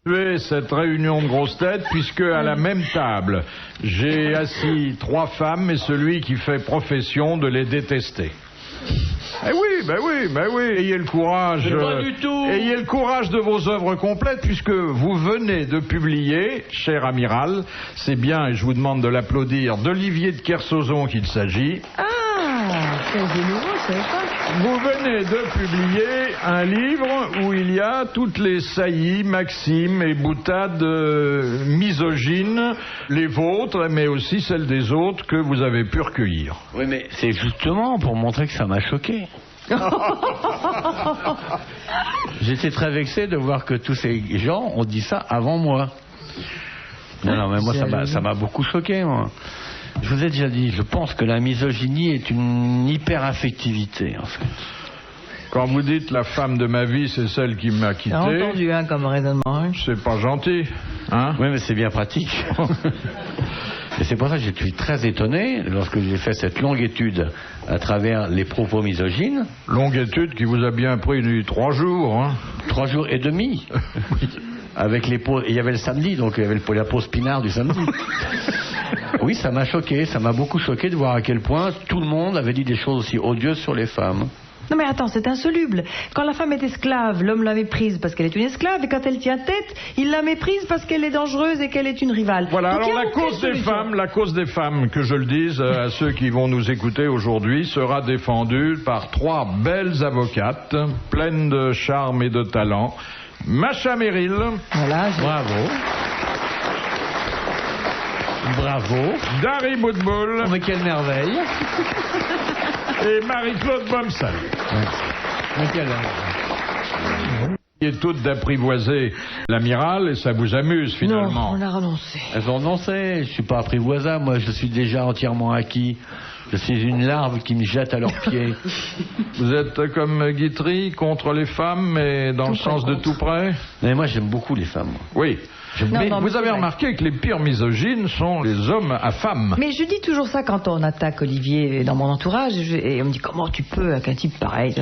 Cette réunion de grosses têtes, puisque à la même table, j'ai assis 3 femmes et celui qui fait profession de les détester. Eh oui, ayez le courage. Pas du tout. Ayez le courage de vos œuvres complètes, puisque vous venez de publier, cher amiral, c'est bien, et je vous demande de l'applaudir, d'Olivier de Kersauzon qu'il s'agit. C'est nouveau, je savais pas. Vous venez de publier un livre où il y a toutes les saillies, maximes et boutades misogynes, les vôtres, mais aussi celles des autres que vous avez pu recueillir. Oui, mais c'est justement pour montrer que ça m'a choqué. J'étais très vexé de voir que tous ces gens ont dit ça avant moi. Non, mais moi, ça m'a beaucoup choqué, moi. Je vous ai déjà dit, je pense que la misogynie est une hyperaffectivité, en fait. Quand vous dites la femme de ma vie, c'est celle qui m'a quitté. T'as entendu, comme raisonnement. Hein. C'est pas gentil, hein? Oui, mais c'est bien pratique. Et c'est pour ça que je suis très étonné lorsque j'ai fait cette longue étude à travers les propos misogynes. Longue étude qui vous a bien pris 3 jours, hein? 3 jours et demi. Avec les pauses, il y avait le samedi, donc il y avait la pause pinard du samedi. Oui, ça m'a choqué, ça m'a beaucoup choqué de voir à quel point tout le monde avait dit des choses aussi odieuses sur les femmes. Non mais attends, c'est insoluble. Quand la femme est esclave, l'homme la méprise parce qu'elle est une esclave, et quand elle tient tête, il la méprise parce qu'elle est dangereuse et qu'elle est une rivale. Voilà, donc, alors la cause des femmes, que je le dise à ceux qui vont nous écouter aujourd'hui, sera défendue par 3 belles avocates, pleines de charme et de talent. Macha Merrill. Voilà, Bravo. Dari Boudboul. Oh, mais quelle merveille. Et Marie-Claude Bomsal. Mais quelle merveille. Et toutes d'apprivoiser l'amiral, et ça vous amuse finalement. Non, on a renoncé. Elles ont renoncé, je suis pas apprivoisable, moi je suis déjà entièrement acquis. Je suis une larve qui me jette à leurs pieds. Vous êtes comme Guitry, contre les femmes, mais dans le sens de tout près? Mais moi j'aime beaucoup les femmes. Oui. Mais non, vous avez remarqué que les pires misogynes sont les hommes à femmes. Mais je dis toujours ça quand on attaque Olivier dans mon entourage, et on me dit comment tu peux avec un type pareil.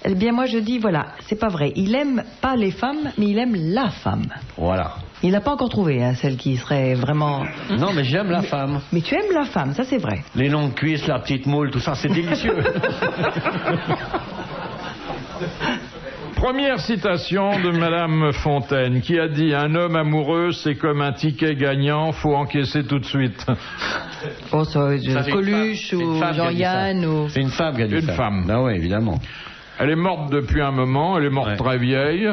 Eh bien moi je dis voilà, c'est pas vrai. Il aime pas les femmes, mais il aime la femme. Voilà. Il n'a pas encore trouvé celle qui serait vraiment... Non, mais j'aime la femme. Mais tu aimes la femme, ça c'est vrai. Les longues cuisses, la petite moule, tout ça, c'est délicieux. Première citation de Madame Fontaine, qui a dit « Un homme amoureux, c'est comme un ticket gagnant, faut encaisser tout de suite. » Oh, ça, Coluche ou Jean-Yann ou... C'est une femme qui a dit ça. Une femme. Ah oui, évidemment. Elle est morte depuis un moment, elle est morte très vieille,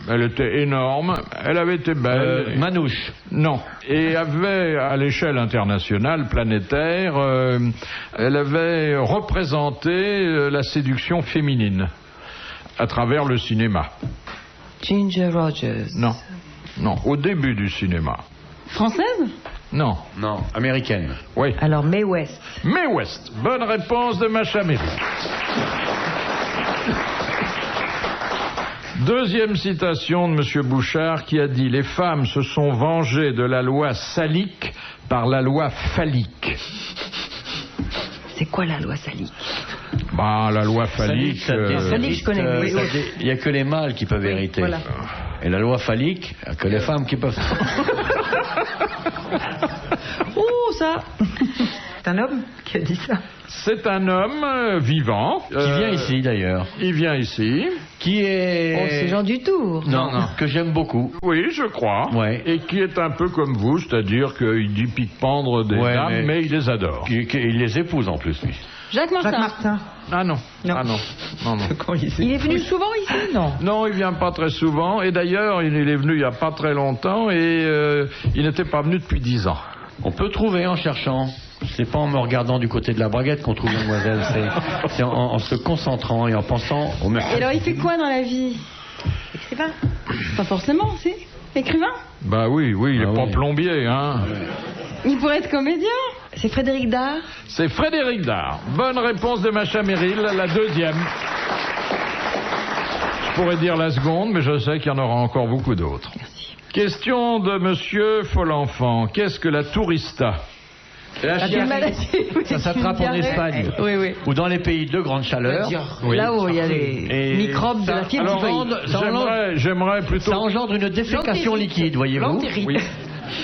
elle était énorme, elle avait été belle. Manouche. Non. Et avait, à l'échelle internationale, planétaire, elle avait représenté la séduction féminine à travers le cinéma. Ginger Rogers. Non, au début du cinéma. Française? Non, Américaine. oui. Alors Mae West. Mae West, bonne réponse de Macha Merrill. Deuxième citation de M. Bouchard qui a dit « Les femmes se sont vengées de la loi salique par la loi phallique. » C'est quoi la loi salique? La loi phallique... Salique, je connais. Il n'y a que les mâles qui peuvent hériter. Voilà. Et la loi phallique, il n'y a que les femmes qui peuvent... Oh, ça. C'est un homme qui a dit ça. C'est un homme vivant. Qui vient ici, d'ailleurs. Il vient ici. Qui est... Oh, c'est Jean Dutour. Non, que j'aime beaucoup. Oui, je crois. Ouais. Et qui est un peu comme vous, c'est-à-dire qu'il dit pique-pendre des dames, mais il les adore. Il les épouse, en plus, lui. Jacques Martin. Ah non. Non. Ah non. Il est venu souvent ici, non? Non, il vient pas très souvent. Et d'ailleurs, il est venu il y a pas très longtemps et il n'était pas venu depuis 10 ans. On peut trouver en cherchant. C'est pas en me regardant du côté de la braguette qu'on trouve mademoiselle. C'est en se concentrant et en pensant au mercredi. Et alors, il fait quoi dans la vie? Écrivain? Pas forcément, si. Écrivain? Bah oui, il est pas plombier, hein. Il pourrait être comédien. C'est Frédéric Dard? C'est Frédéric Dard. Bonne réponse de Macha Merrill, la deuxième. Je pourrais dire la seconde, mais je sais qu'il y en aura encore beaucoup d'autres. Merci. Question de Monsieur Folenfant. Qu'est-ce que la tourista? La C'est une chiarie, maladie. ça s'attrape en Espagne. Oui, oui. Ou dans les pays de grande chaleur. Là-haut, il y a les Et microbes de ça- la fièvre alors, typhoïde. J'aimerais plutôt... Ça engendre une défécation liquide, voyez-vous. L'entérite. Oui.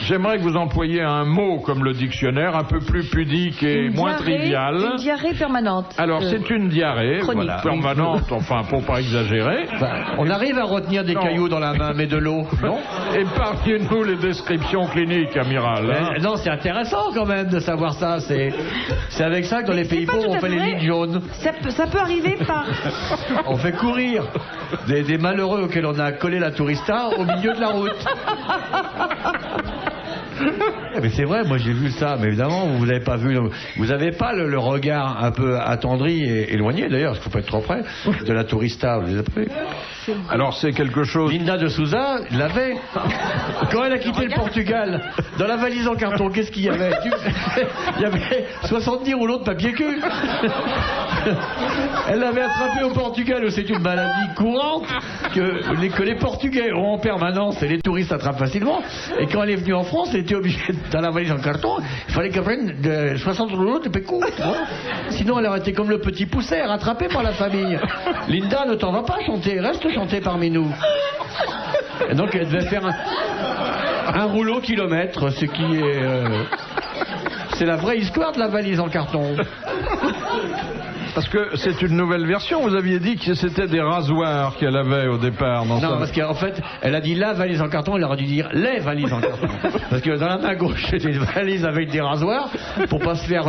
J'aimerais que vous employiez un mot comme le dictionnaire, un peu plus pudique et moins trivial. Une diarrhée permanente. Alors, c'est une diarrhée, chronique. voilà, permanente, enfin, pour pas exagérer. On arrive à retenir des Non. cailloux dans la main, mais de l'eau, non? Épargnez-nous les descriptions cliniques, amiral. hein. Non, c'est intéressant quand même de savoir ça. C'est avec ça que dans les pays pas pauvres, tout on à fait les vrai. lignes jaunes. Ça peut arriver par... On fait courir des malheureux auxquels on a collé la tourista au milieu de la route. Mais c'est vrai, moi j'ai vu ça, mais évidemment vous n'avez pas vu, vous n'avez pas le regard un peu attendri et éloigné d'ailleurs, parce qu'il ne faut pas être trop près de la tourista, vous les avez pas vu? Alors, c'est quelque chose... Linda de Souza l'avait. Quand elle a quitté le Portugal, dans la valise en carton, qu'est-ce qu'il y avait? Il y avait 70 rouleaux de papier cul. Elle l'avait attrapé au Portugal, où c'est une maladie courante que les Portugais ont en permanence et les touristes attrapent facilement. Et quand elle est venue en France, elle était obligée, dans la valise en carton, il fallait qu'elle prenne 60 rouleaux de papier cul. Sinon, elle aurait été comme le petit pousset, rattrapé par la famille. Linda, ne t'en va pas chanter, reste chanter parmi nous. Et donc, elle devait faire un rouleau kilomètre, ce qui est... c'est la vraie histoire de la valise en carton. Parce que c'est une nouvelle version. Vous aviez dit que c'était des rasoirs qu'elle avait au départ. Dans Non, sa... parce qu'en fait, elle a dit la valise en carton, elle aurait dû dire les valises en carton. Parce que dans la main gauche, c'était une valise avec des rasoirs, pour pas se faire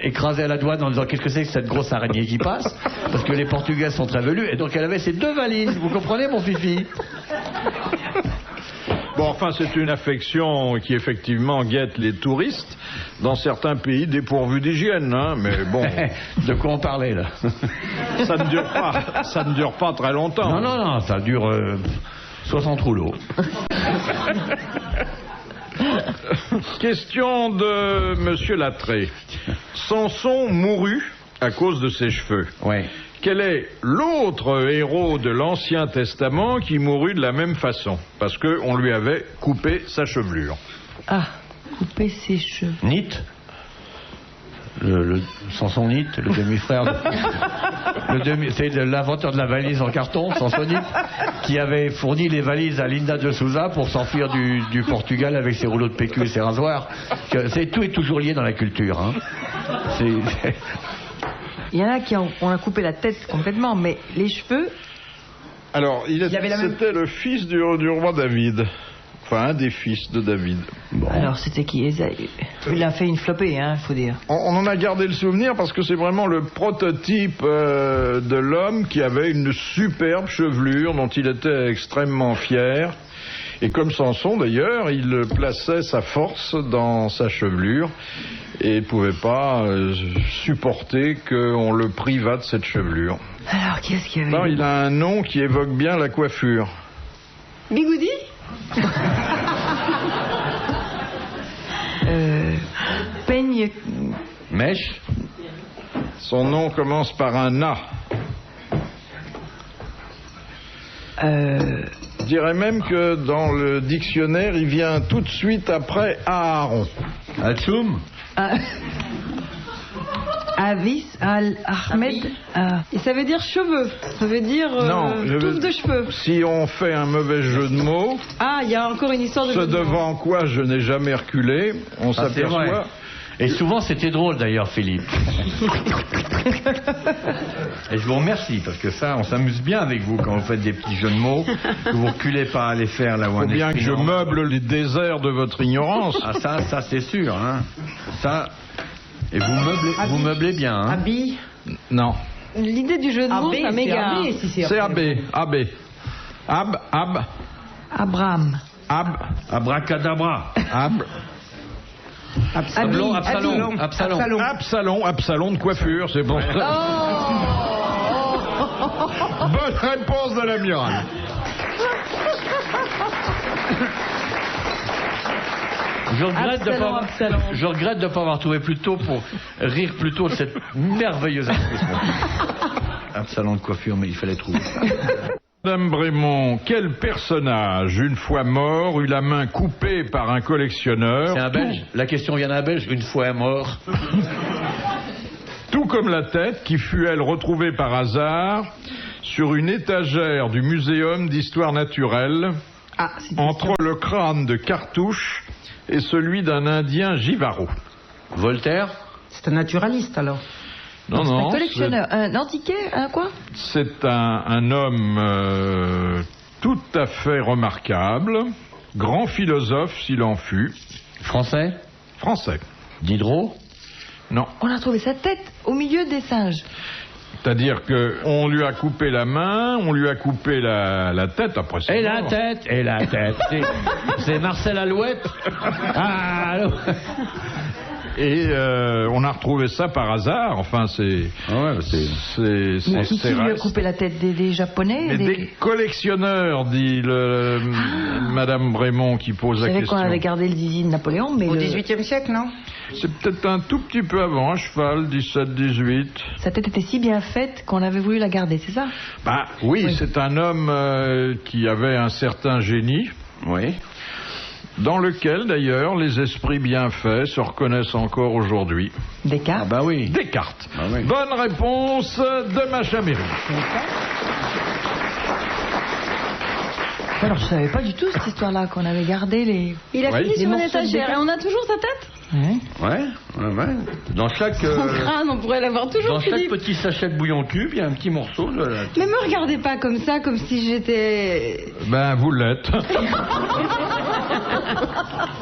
écraser à la douane en disant qu'est-ce que c'est que cette grosse araignée qui passe. Parce que les Portugais sont très velus, et donc elle avait ces deux valises. Vous comprenez, mon fifi? Bon, enfin, c'est une affection qui effectivement guette les touristes dans certains pays dépourvus d'hygiène, hein, mais bon, De quoi on parlait, là? ça ne dure pas très longtemps. Non, non, non, ça dure 60 rouleaux. Question de Monsieur Lattré. Samson mourut à cause de ses cheveux. Ouais. Quel est l'autre héros de l'Ancien Testament qui mourut de la même façon? Parce qu'on lui avait coupé sa chevelure. Ah, couper ses cheveux. Nit, le Sansonite, le demi-frère, c'est l'inventeur de la valise en carton, Sansonite, qui avait fourni les valises à Linda de Souza pour s'enfuir du Portugal avec ses rouleaux de PQ et ses rasoirs. Tout est toujours lié dans la culture. Hein. Il y en a qui on a coupé la tête complètement, mais les cheveux... Alors, c'était le fils du roi David. Enfin, un des fils de David. Bon. Alors, c'était qui? Ésaü. Il a fait une flopée, hein, faut dire. On en a gardé le souvenir parce que c'est vraiment le prototype de l'homme qui avait une superbe chevelure dont il était extrêmement fier. Et comme Samson d'ailleurs, il plaçait sa force dans sa chevelure et ne pouvait pas supporter qu'on le privât de cette chevelure. Alors, qui est-ce qu'il y avait? Non, il a un nom qui évoque bien la coiffure. Bigoudi? Peigne... Mèche. Son nom commence par un A. Je dirais même que dans le dictionnaire, il vient tout de suite après Aaron. Atchoum. Avis, Ahmed... Et ça veut dire cheveux. Ça veut dire touffe de cheveux. Si on fait un mauvais jeu de mots, Ah, il y a encore une histoire de... ce jeu de mots. devant quoi je n'ai jamais reculé, on Ah, c'est vrai. s'aperçoit... Et souvent c'était drôle d'ailleurs, Philippe. Et je vous remercie parce que ça, on s'amuse bien avec vous quand vous faites des petits jeux de mots que vous reculez pas à les faire là où Faut on est. bien que je meuble les déserts de votre ignorance. Ah ça c'est sûr, hein. Ça. Et vous meublez bien, hein. Abi. Non. L'idée du jeu de mots, ça m'égare. C'est AB. Abraham. Abracadabra. Absalom Absalom de coiffure, c'est bon. Bonne réponse de l'amiral. Je regrette de ne pas avoir trouvé plus tôt pour rire plus tôt de cette merveilleuse expression. Absalom de coiffure, mais il fallait trouver ça. Madame Brémond, quel personnage, une fois mort, eut la main coupée par un collectionneur? C'est un Belge. La question vient d'un Belge, une fois mort. Tout comme la tête, qui fut, elle, retrouvée par hasard sur une étagère du Muséum d'Histoire Naturelle, entre le crâne de Cartouche et celui d'un Indien Givaro. Voltaire? C'est un naturaliste, alors. Non, un collectionneur, un antiquaire, un quoi? C'est un homme tout à fait remarquable, grand philosophe s'il en fut. Français? Français. Diderot? Non. On a trouvé sa tête au milieu des singes. C'est-à-dire qu'on lui a coupé la main, on lui a coupé la tête après ça. Et la tête. C'est Marcel Alouette. Ah, allô. Et on a retrouvé ça par hasard. Enfin, c'est. Mais qui lui a coupé la tête des Japonais? Des collectionneurs, dit Madame Brémond qui pose la question. C'est vrai qu'on avait gardé le zizi de Napoléon, mais. Au XVIIIe siècle, non? C'est peut-être un tout petit peu avant, à cheval, 17-18. Sa tête était si bien faite qu'on avait voulu la garder, c'est ça? Bah oui, c'est un homme qui avait un certain génie. Oui. Dans lequel, d'ailleurs, les esprits bien faits se reconnaissent encore aujourd'hui. Descartes? Ah bah oui. Descartes. Ah oui. Bonne réponse de Macha Méry. Alors, je savais pas du tout cette histoire-là, qu'on avait gardé les... Il a fini des sur une morceaux de étagère et Descartes. on a toujours sa tête. Ouais. Dans chaque... Son crâne, on pourrait l'avoir toujours, Dans chaque Philippe. petit sachet de bouillon cube, il y a un petit morceau de la... Mais me regardez pas comme ça, comme si j'étais... Ben, vous l'êtes.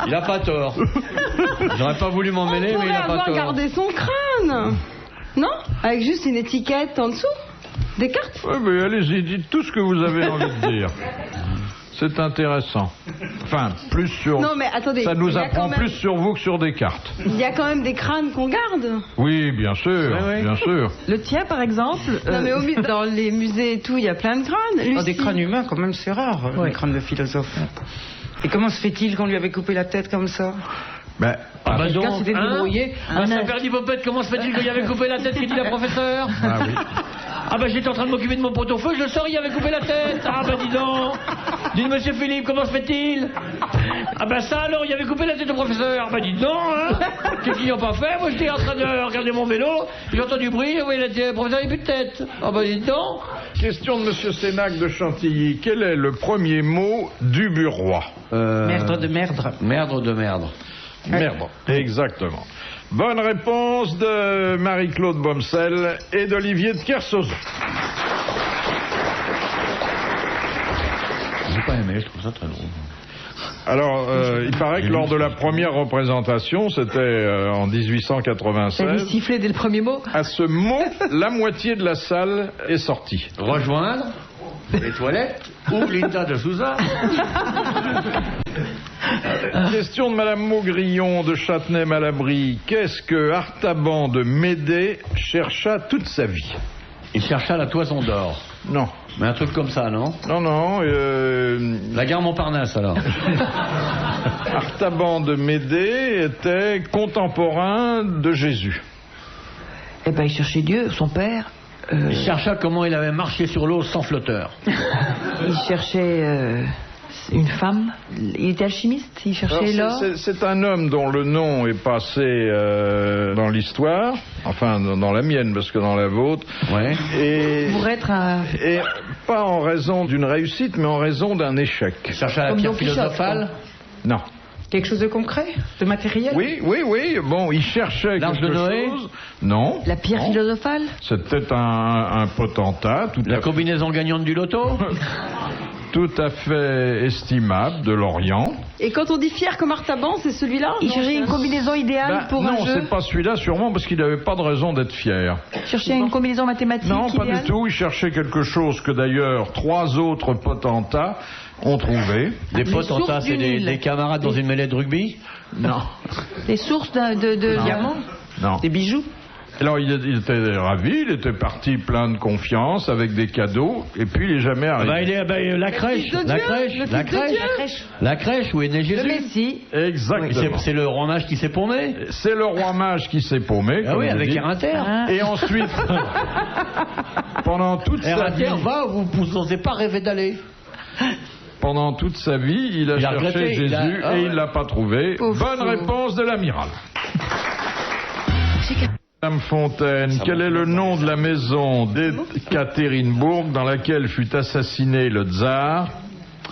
Il a pas tort. J'aurais pas voulu m'en mêler, On mais il pourrait a pas avoir tort. gardé son crâne. Non? Avec juste une étiquette en dessous. Descartes. Oui, mais allez-y, dites tout ce que vous avez envie de dire. C'est intéressant. Enfin, plus sur... Non, mais attendez. Ça nous il y a apprend quand même- plus sur vous que sur Descartes. Il y a quand même des crânes qu'on garde. Oui, bien sûr, Oui. bien sûr. Le tien, par exemple... Non, mais dans les musées et tout, il y a plein de crânes. Des Lucie. crânes humains, quand même, c'est rare, les crânes de philosophes. Et comment se fait-il qu'on lui avait coupé la tête comme ça? Ben, Ah bah Quelqu'un donc, s'était débrouillé. Un Saint-Père-Dipopette, comment se fait-il qu'il y avait coupé la tête, qui dit la professeure? ah oui. Ah bah j'étais en train de m'occuper de mon pot-au-feu, je le sors, il avait coupé la tête. Ah bah dis donc. Dites monsieur Philippe, comment se fait-il? Ah bah ça alors, il avait coupé la tête au professeur. Ah bah dites donc, hein. Qu'est-ce qu'ils n'ont pas fait? Moi j'étais en train de regarder mon vélo, j'ai entendu du bruit, oui, le professeur il n'a plus de tête. Ah bah dites donc. Question de Monsieur Sénac de Chantilly. Quel est le premier mot du Burrois? Merdre de merdre. Merdre de merdre. Merde. Exactement. Bonne réponse de Marie-Claude Bomsel et d'Olivier de Kersauzon. J'ai pas aimé, je trouve ça très drôle. Alors, il paraît que lors de la première représentation, c'était en T'as vu 1896, siffler dès le premier mot? à ce mot, la moitié de la salle est sortie. Rejoindre les toilettes ou Linda de Souza. Question de Madame Maugrillon de Châtenay-Malabry. Qu'est-ce que Artaban de Médée chercha toute sa vie? Il chercha la toison d'or. Non. Mais un truc comme ça, non? Non. La gare Montparnasse, alors. Artaban de Médée était contemporain de Jésus. Eh ben, il cherchait Dieu, son père. Il chercha comment il avait marché sur l'eau sans flotteur. Il cherchait une femme. Il était alchimiste. Il cherchait Alors, l'or. c'est un homme dont le nom est passé dans l'histoire, enfin dans la mienne parce que dans la vôtre, Ouais. et Pour être un... et pas en raison d'une réussite, mais en raison d'un échec. Il chercha la Comme pierre Don Quichotte, philosophale. Non. Quelque chose de concret? De matériel? Oui. Bon, il cherchait L'Arche quelque de Noé chose. Non. La pierre Non. philosophale. C'était un potentat La combinaison gagnante du loto. tout à fait estimable de l'Orient. Et quand on dit fier comme Artaban, c'est celui-là? Il Non, cherchait une combinaison idéale Ben, pour non, un jeu. c'est pas celui-là, sûrement parce qu'il n'avait pas de raison d'être fier. Il cherchait une combinaison mathématique Non, pas idéale. du tout. Il cherchait quelque chose que d'ailleurs 3 autres potentats ont trouvé. Des potentats, sources c'est du Nil. des camarades dans une mêlée de rugby. Non. Les sources de diamants. Non. Des bijoux? Alors il était ravi, il était parti plein de confiance avec des cadeaux, et puis il n'est jamais arrivé. La crèche, où est né Jésus. Le Messie. Exactement. C'est le roi mage qui s'est paumé. C'est le roi mage qui s'est paumé. Ah oui, avec Éreinter. Et ensuite, pendant toute sa vie, vous n'osez pas rêver d'aller. Pendant toute sa vie, il a cherché Jésus et il l'a pas trouvé. Bonne réponse de l'amiral. Madame Fontaine, quel est le nom de la maison d'Ekaterinbourg dans laquelle fut assassiné le tsar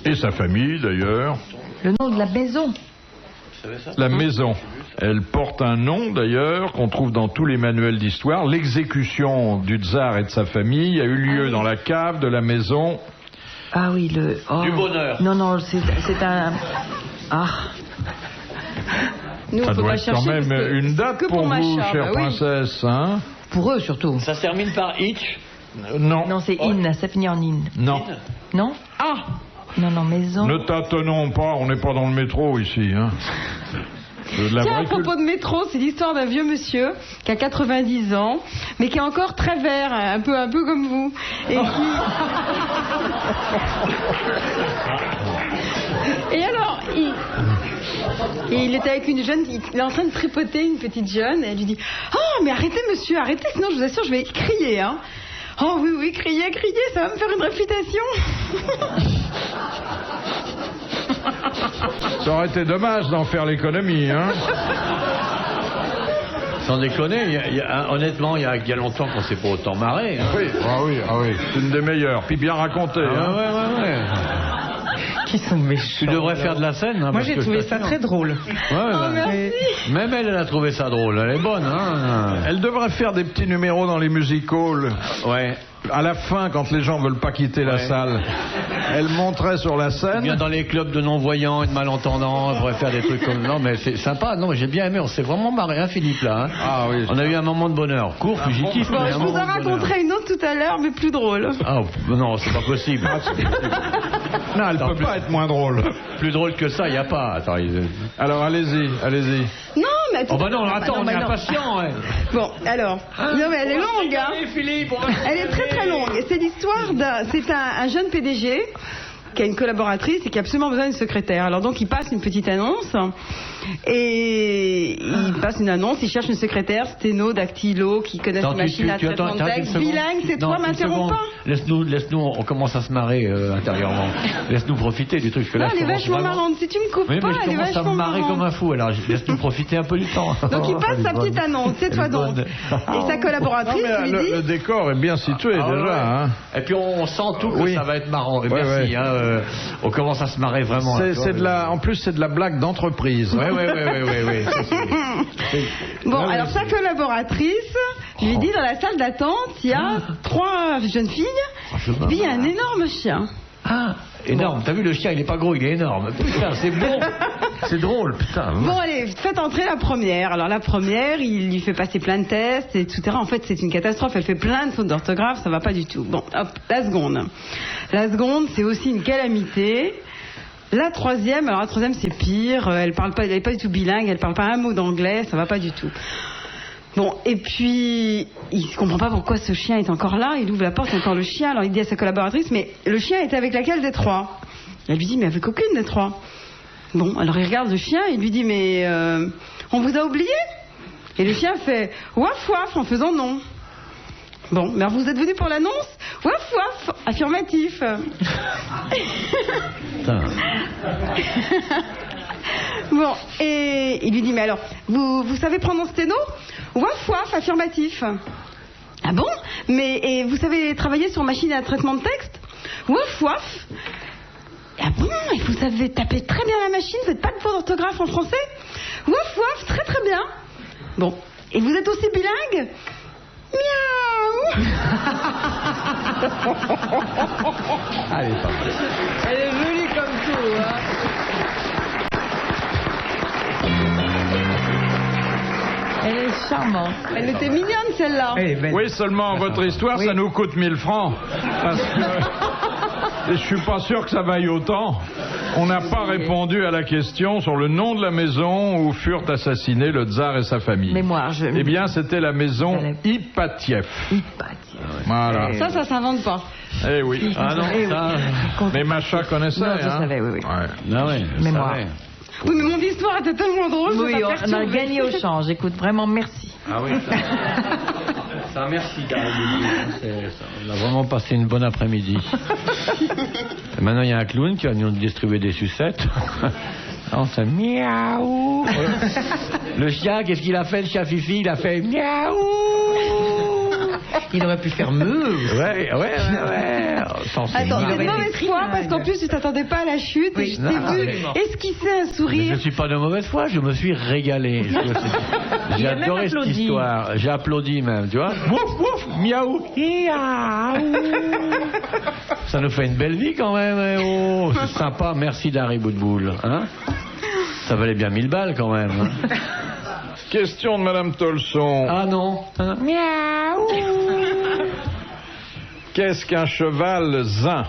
et sa famille d'ailleurs? Le nom de la maison. La maison. Elle porte un nom d'ailleurs qu'on trouve dans tous les manuels d'histoire. L'exécution du tsar et de sa famille a eu lieu dans la cave de la maison. Ah oui, du bonheur. Non, c'est un... Ah. Nous, Ça faut doit pas être quand chercher, même parce que une date que pour vous, Macha, chère oui. princesse, hein? Pour eux surtout. Ça se termine par itch. Non. Non, c'est in, ça finit en in. Non. Non? Ah, Non, maison. Ne tâtonnons pas, on n'est pas dans le métro ici, hein. tiens, à propos de métro, c'est l'histoire d'un vieux monsieur qui a 90 ans, mais qui est encore très vert, un peu comme vous, et qui... Et alors, il était avec une jeune, il est en train de tripoter une petite jeune, et elle lui dit « Oh, mais arrêtez monsieur, arrêtez, sinon je vous assure, je vais crier, hein !» « Oh oui, criez, ça va me faire une réputation !» Ça aurait été dommage d'en faire l'économie, hein. Sans déconner, honnêtement, il y a longtemps qu'on s'est pas autant marré. Hein. Oui, c'est une des meilleures, puis bien racontée. Hein. Ouais. Qui sont méchants. Tu devrais faire de la scène. Hein, moi, j'ai trouvé ça très drôle. Merci. Même elle a trouvé ça drôle. Elle est bonne, hein. Elle devrait faire des petits numéros dans les music halls. Ouais. À la fin, quand les gens veulent pas quitter la salle, elle monterait sur la scène. Bien dans les clubs de non-voyants et de malentendants, elle pourrait faire des trucs comme... Non, mais c'est sympa. Non, j'ai bien aimé. On s'est vraiment marré, hein, Philippe, là. Hein. Ah oui. On a eu un moment de bonheur. Court, fugitif. Bon, je vous en raconterai une autre tout à l'heure, mais plus drôle. Ah, non, c'est pas possible. Non, elle peut pas être moins drôle. Plus drôle que ça, il n'y a pas. Attends, Alors, allez-y. Non, mais... Oh bah non, attends, on est impatient. Ouais. Bon, alors... Non, mais elle est longue, hein. Philippe, Elle est très longue. C'est l'histoire d'un... C'est un jeune PDG qui a une collaboratrice et qui a absolument besoin d'une secrétaire. Alors donc il passe une petite annonce et il cherche une secrétaire sténo, dactylo, qui connaisse les machines à traitement de texte, bilingue. C'est toi, m'interromps pas. Laisse-nous, on commence à se marrer intérieurement. Laisse-nous profiter du truc. Non, elle est vachement marrante. Si tu me coupes pas, elle est vachement marrante. Je commence à me marrer comme un fou. Alors laisse-nous profiter un peu du temps. Donc il passe sa petite annonce. C'est toi donc. Et sa collaboratrice lui dit. Le décor est bien situé déjà. Hein. Et puis on sent tout que ça va être marrant. Et merci. On commence à se marrer vraiment. En plus, c'est de la blague d'entreprise. Oui. Bon, alors sa collaboratrice lui dit, dans la salle d'attente, il y a 3 jeunes filles, et puis il y a un énorme chien. Ah, énorme. Bon. T'as vu, le chien, il est pas gros, il est énorme. Putain, c'est bon. C'est drôle, putain. Bon, allez, faites entrer la première. Alors la première, il lui fait passer plein de tests, etc. En fait, c'est une catastrophe. Elle fait plein de fautes d'orthographe, ça va pas du tout. Bon, hop, la seconde. La seconde, c'est aussi une calamité. La troisième, c'est pire. Elle est pas du tout bilingue. Elle parle pas un mot d'anglais. Ça va pas du tout. Bon, et puis il comprend pas pourquoi ce chien est encore là. Il ouvre la porte, il y a encore le chien. Alors il dit à sa collaboratrice, mais le chien était avec laquelle des 3? Elle lui dit, mais avec aucune des 3. Bon, alors il regarde le chien. Il lui dit, mais on vous a oublié? Et le chien fait waf waf en faisant non. Bon, mais alors vous êtes venu pour l'annonce? Waf waf, affirmatif. Bon, et il lui dit, mais alors, vous savez prendre mon sténo? Waf waf, affirmatif. Ah bon? Et vous savez travailler sur machine à traitement de texte? Waf waf. Ah bon? Et vous savez taper très bien la machine? Vous n'êtes pas de faute d'orthographe en français? Waf waf, très très bien. Bon, et vous êtes aussi bilingue? Miaou. Elle est pas mal. Elle est jolie comme tout, hein. Elle est charmante. Elle était mignonne, celle-là. Oui, seulement votre histoire, ça nous coûte 1000 francs. Parce que je suis pas sûr que ça vaille autant. On n'a pas répondu à la question sur le nom de la maison où furent assassinés le tsar et sa famille. Mémoire, Eh bien, c'était la maison Ipatiev. Voilà. Ça s'invente pas. Eh oui. Ah non, ça... Mais Macha connaissait, Non, je hein. savais, oui. Ouais. Ah ouais, je Mémoire. savais. Oui, mais mon histoire était tellement drôle. Oui, ça t'a on a perturbé. gagné au change. Écoute, vraiment, merci. Ah oui, ça merci, Gary. On a vraiment passé une bonne après-midi. Et maintenant, il y a un clown qui va nous distribuer des sucettes. On fait miaou. Le chien, qu'est-ce qu'il a fait, le chien Fifi? Il a fait miaou. Il aurait pu faire meuh. Ouais. Attends, c'est une mauvaise foi parce qu'en plus tu t'attendais pas à la chute et je t'ai vu esquisser un Mais je sourire. ne suis pas de mauvaise foi, je me suis régalé. J'ai a même adoré cette applaudi. histoire. J'ai applaudi même, tu vois. Wouf, wouf, miaou, miaou. Ça nous fait une belle vie quand même. Hein. Oh, c'est sympa. Merci Dari Boudboul. Hein, ça valait bien 1000 balles quand même. Hein. Question de Madame Tolson. Ah non. Miaou. Qu'est-ce qu'un cheval zin?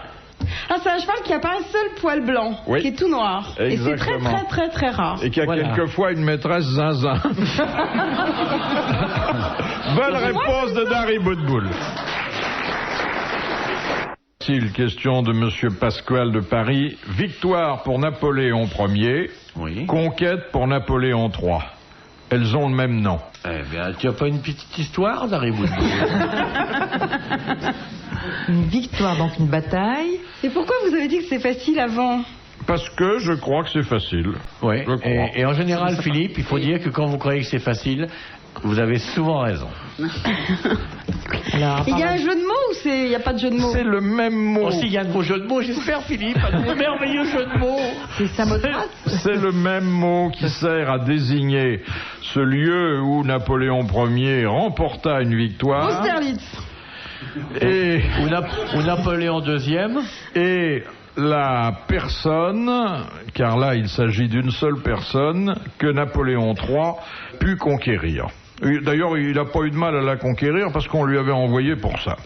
Ah, c'est un cheval qui a pas un seul poil blanc, Oui. qui est tout noir. Et c'est très Exactement. très très très rare. Et qui a Voilà. quelquefois une maîtresse zinzin. Bonne réponse de Dari Boudboul. Question de Monsieur Pasquale de Paris. Victoire pour Napoléon Ier, Oui. conquête pour Napoléon III. Elles ont le même nom. Eh bien, tu as pas une petite histoire, Dari Boudboul? Une victoire, donc une bataille. Et pourquoi vous avez dit que c'est facile avant? Parce que je crois que c'est facile. Oui. Je crois. Et en général, Philippe, il faut dire que quand vous croyez que c'est facile, vous avez souvent raison. Alors, Il y a un jeu de mots ou il n'y a pas de jeu de mots? C'est le même mot. Aussi, il y a de beaux jeux de mots, j'espère, Philippe. Un merveilleux jeu de mots. c'est Samothrace. C'est le même mot qui sert à désigner ce lieu où Napoléon Ier remporta une victoire. Austerlitz. Et, Ou Napoléon II. et la personne, car là il s'agit d'une seule personne, que Napoléon III put conquérir. D'ailleurs, il n'a pas eu de mal à la conquérir parce qu'on lui avait envoyé pour ça.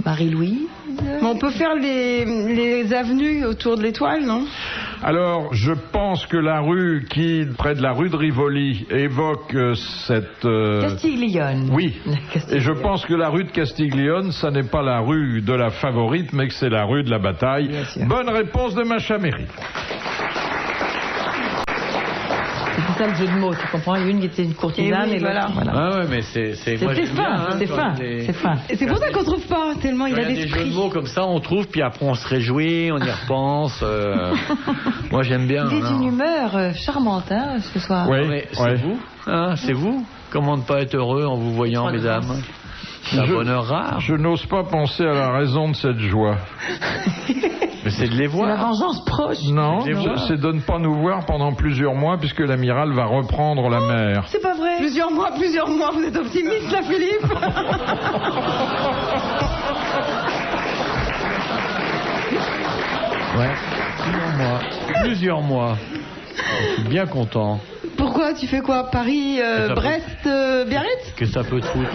Marie-Louise. Mais on peut faire les avenues autour de l'étoile, non? Alors, je pense que la rue qui, près de la rue de Rivoli, évoque cette... Castiglione. Oui, Castiglione. et je pense que la rue de Castiglione, ça n'est pas la rue de la favorite, mais que c'est la rue de la bataille. Bien sûr. Bonne réponse de Macha Méry. C'est ça le jeu de mots, tu comprends? Il y a une qui était une courtisane Et oui, et l'autre. voilà. Ah ouais, mais c'est moi, C'est j'aime bien, fin, hein, c'est quand fin, des- c'est fin. Et c'est pour ça qu'on trouve pas, tellement il Quand a il y a des jeux de l'esprit. mots comme ça, on trouve, puis après on se réjouit, on y repense. Moi j'aime bien. Il est hein. d'une humeur charmante, hein, ce soir. Oui, Mais c'est ouais. vous, hein, c'est vous. Comment ne pas être heureux en vous voyant, Croix de mesdames? grâce. C'est un bonheur rare. Je n'ose pas penser à la raison de cette joie. Mais c'est de les C'est la voir. vengeance proche. Non, Je les vois. c'est de ne pas nous voir pendant plusieurs mois puisque l'amiral va reprendre la mer. C'est pas vrai. Plusieurs mois, vous êtes optimiste là, Philippe. Ouais. Plusieurs mois. Je suis bien content. Pourquoi? Tu fais quoi? Paris, ça Brest, Biarritz? Que ça peut te foutre.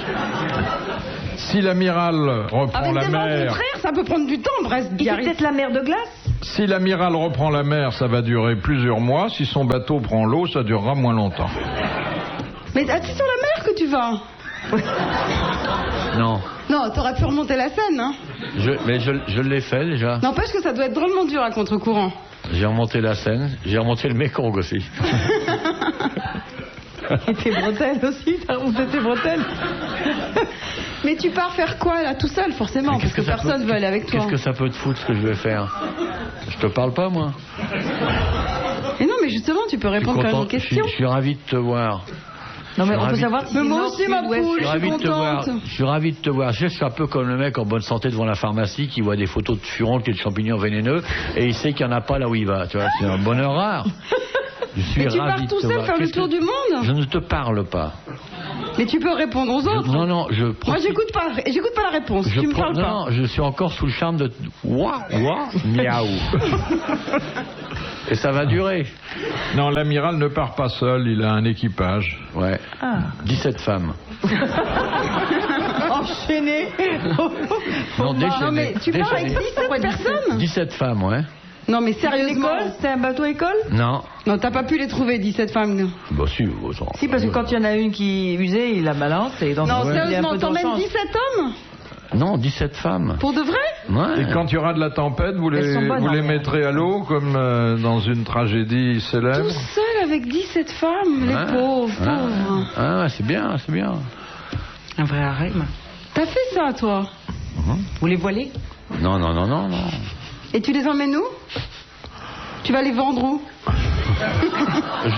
Si l'amiral reprend Avec la des vents mer, contraires, ça peut prendre du temps, Brest, Il fait Biarritz. peut-être la mer de glace. si l'amiral reprend la mer, ça va durer plusieurs mois. Si son bateau prend l'eau, ça durera moins longtemps. Mais c'est sur la mer que tu vas? Non. Non, t'aurais pu remonter la Seine, hein. Mais je l'ai fait déjà. N'empêche que ça doit être drôlement dur à contre-courant. J'ai remonté la Seine, j'ai remonté le Mékong aussi. Et tes bretelles aussi, t'as remonté tes bretelles. Mais tu pars faire quoi là, tout seul forcément, Mais parce que ça personne peut- veut aller avec toi. Qu'est-ce que ça peut te foutre ce que je vais faire? Je te parle pas moi. Et non, mais justement, tu peux Je suis répondre quand même aux content, questions. je suis ravi de te voir. Non, mais Je suis on peut ravi. savoir si Mais c'est moi nord, aussi, sud, ma ouest. poule. Je suis Je suis ravi de te voir. contente. Je suis ravi de te voir. Je suis un peu comme le mec en bonne santé devant la pharmacie qui voit des photos de furontes et de champignons vénéneux et il sait qu'il n'y en a pas là où il va. Tu vois, c'est un bonheur rare. Je suis Mais tu ravi pars de tout te seul voir. faire le Qu'est-ce tour que- du monde? Je ne te parle pas. Mais tu peux répondre aux autres. Non, je Moi, profite- j'écoute pas la réponse. je Tu me pro- parles pas. non, je suis encore sous le charme de ouah, miaou. Et ça va durer. Non, l'amiral ne part pas seul, il a un équipage. Ouais. Ah. 17 femmes. Enchaîné. Non, déchaîné. Non, mais tu pars avec Déchaîné. 17 personnes? 17 femmes, ouais. Non, mais sérieusement. C'est un bateau école? Non. Non, t'as pas pu les trouver, 17 femmes. Non, Bah si, Si, parce que quand il y en a une qui est usée, il la balance. Et donc, sérieusement, t'emmènes 17 hommes? Non, 17 femmes. Pour de vrai? Ouais. Et quand il y aura de la tempête, vous les mettrez à l'eau comme dans une tragédie célèbre? Tout seul avec 17 femmes, les pauvres. Ah, c'est bien, c'est bien. Un vrai harem. T'as fait ça, toi? Vous les voilez? Non. Et tu les emmènes où? Tu vas les vendre où?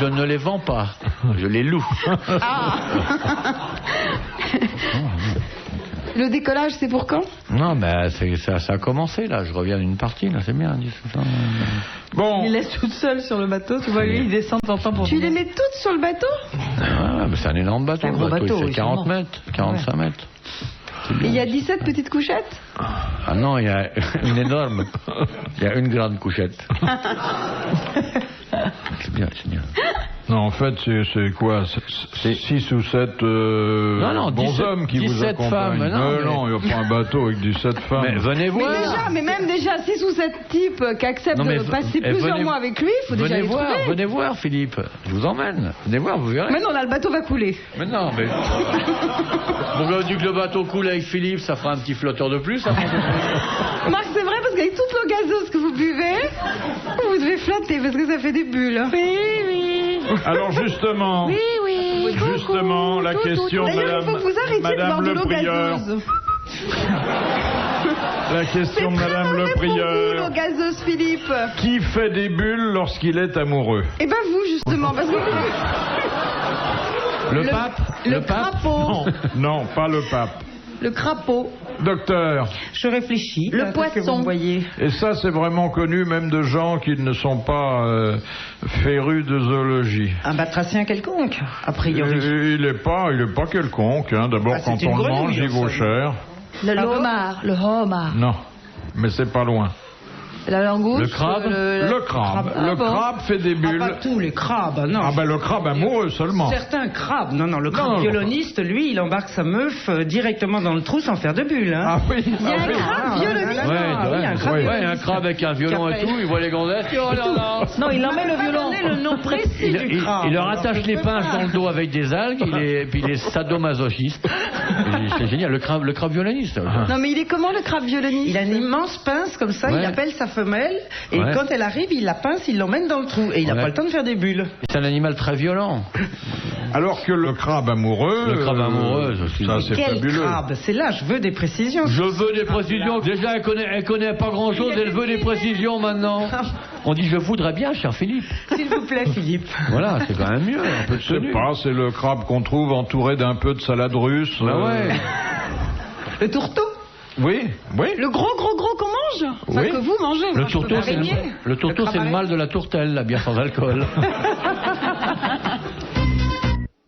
Je ne les vends pas, je les loue. Ah. Le décollage, c'est pour quand? Non, ben ça a commencé là. Je reviens d'une partie là, c'est bien. Bon. Il les laisse toutes seules sur le bateau. Tu vois, lui, il descend de temps en temps pour. Tu les mets toutes sur le bateau? Ah, mais c'est un énorme bateau. C'est un gros bateau, il fait oui, 40 sûrement. mètres, 45 mètres. Et il y a 17 petites couchettes? Ah non, il y a une énorme. Il y a une grande couchette. C'est bien, c'est bien. Non, en fait, c'est quoi? C'est 6 ou 7 non, bons 17 hommes qui vous 17 accompagnent. femmes, Non, il n'y a pas un bateau avec 17 femmes. Mais venez voir. Mais même déjà 6 ou 7 types qui acceptent de passer plusieurs mois avec lui, il faut déjà les trouver. Venez voir, Philippe. Je vous emmène. Venez voir, vous verrez. Mais non, là, le bateau va couler. Mais non, mais... Bon, là, du que le bateau coule avec Philippe, ça fera un petit flotteur de plus. Marc, c'est vrai, parce qu'avec toute l'eau gazeuse que vous buvez, vous devez flotter, parce que ça fait des bulles. Oui. Alors justement, justement, la question de D'ailleurs, il faut que vous arrêtiez de boire Madame de le l'eau prieur. gazeuse. La question de Madame le Pour vous, prieur. l'eau gazeuse, Philippe. Qui fait des bulles lorsqu'il est amoureux? Eh ben vous, justement, parce que... Le pape. Le crapaud. Non, pas le pape. Le crapaud. Docteur. Je réfléchis. Le là, parce que poisson. vous me voyez. Et ça, c'est vraiment connu même de gens qui ne sont pas férus de zoologie. Un batracien quelconque, a priori. Il est pas quelconque. Hein. D'abord, Ah, c'est quand une on le grenouille, mange, il vaut ça. cher. Le bon homard. Le homard. Non, mais c'est pas loin. La langouste. Le crabe. Le crabe. Ah Le bon crabe fait des bulles. Pas tous les crabes, non. Ah ben le crabe amoureux seulement. Certains crabes, non, le crabe Non. violoniste, lui, il embarque sa meuf directement dans le trou sans faire de bulle. Hein. Ah oui. Il y a un crabe violoniste. Oui, un crabe Ouais. Ouais, un crabe avec un violon et tout, il voit les gonzesses. Oh là là. Non, il emmène le violon. le nom précis du crabe. Il leur attache les pinces dans le dos avec des algues, puis il est sadomasochiste. C'est génial, le crabe violoniste. Non, mais il est comment, le crabe violoniste? Il a une immense pince comme ça, Ouais. il appelle sa femelle, et Ouais. quand elle arrive, il la pince, il l'emmène dans le trou, et il n'a Ouais. pas le temps de faire des bulles. C'est un animal très violent. Alors que le crabe amoureux. Le crabe amoureux, ça c'est Quel fabuleux. crabe? C'est là, je veux des précisions. Je veux des précisions. Déjà, elle connaît pas grand chose, elle veut des précisions maintenant. On dit, je voudrais bien, cher Philippe. S'il vous plaît, Philippe. Voilà, c'est quand même mieux, un peu de Je sais tenue. pas, c'est le crabe qu'on trouve entouré d'un peu de salade russe. Bah ouais. Le tourteau? Oui. Le gros qu'on mange? Enfin, Oui. que vous mangez. Le moi, je peux tourteau, pas c'est régner. le tourteau, c'est le mal de la tourtelle, la bière sans alcool.